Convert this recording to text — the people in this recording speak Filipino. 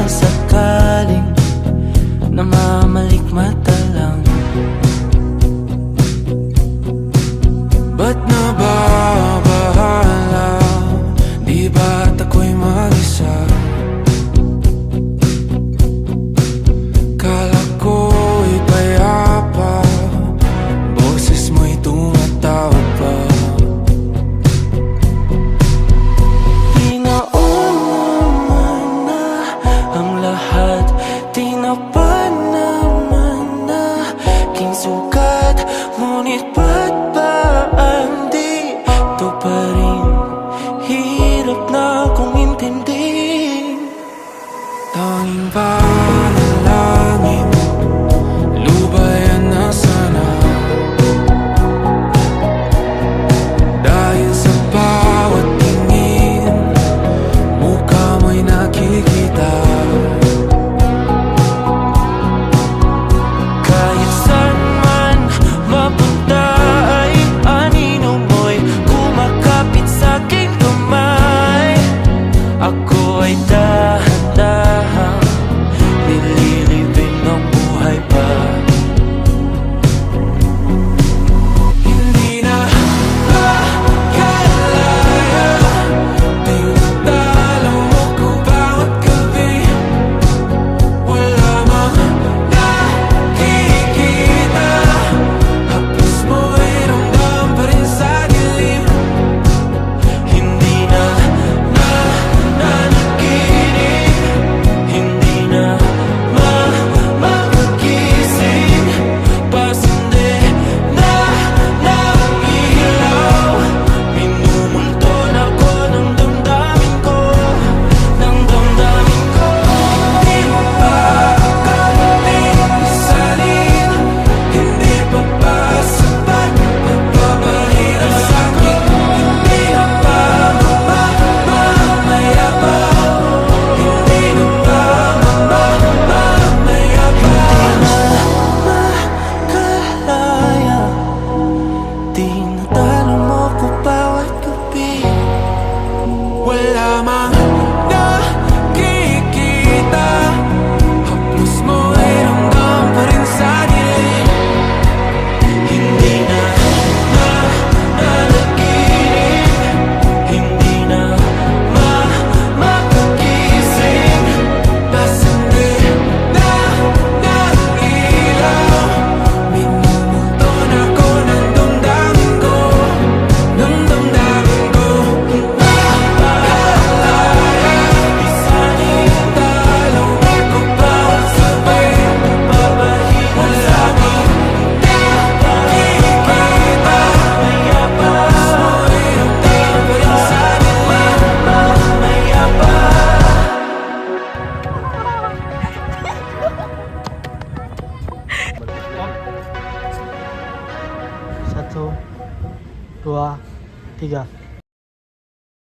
sakaling namamalikmata lang? Ba't nababahala? Di ba't ako'y mag-isa? Kala ko'y payapa, boses mo'y tumatawag pa. Tinaon naman na ang lahat, tinapan naman na aking sukat. Ngunit ba't ba di ito pa rin? Hirap na kong intindihin. Tanging panalangin, lubayan na sana. Dahil sa bawat tingin, mukha mo'y nakikita. Kahit saan man mapunta ay anino mo'y kumakapit sa'king kamay. Ako ay dahan-dahan nililibing ng buhay pa. Hindi na makalaya, tinatalo mo ko bawat gabi. Wala mang nakikita, haplos mo'y ramdam pa rin sa dilim. Hindi na nanaginip, hindi na magising. Pasindi na ng ilaw, minumulton ako ng damdamin ko, ng damdamin ko. Hindi mo pa akalaing isalin, hindi pa ba sapat pagpapahirap sa'kin? Hindi na ba mamayabang? Hindi na ba mamayabang? Makalaya, tinatalo mo ko bawat gabi. Wala mang nakikita, haplos mo'y ramdam pa rin sa dilim. Hindi na nanaginip, hindi na makagising. Pasindi na ng ilaw, minumulton ako ng damdamin ko, ng damdamin ko. Nakalaya, isanin talo ako bawat sabay, papahirap sa'kin. Nakikita, mayabang, mo'y ramdam pa rin sa dilim. Mayabang. 1, 2, 3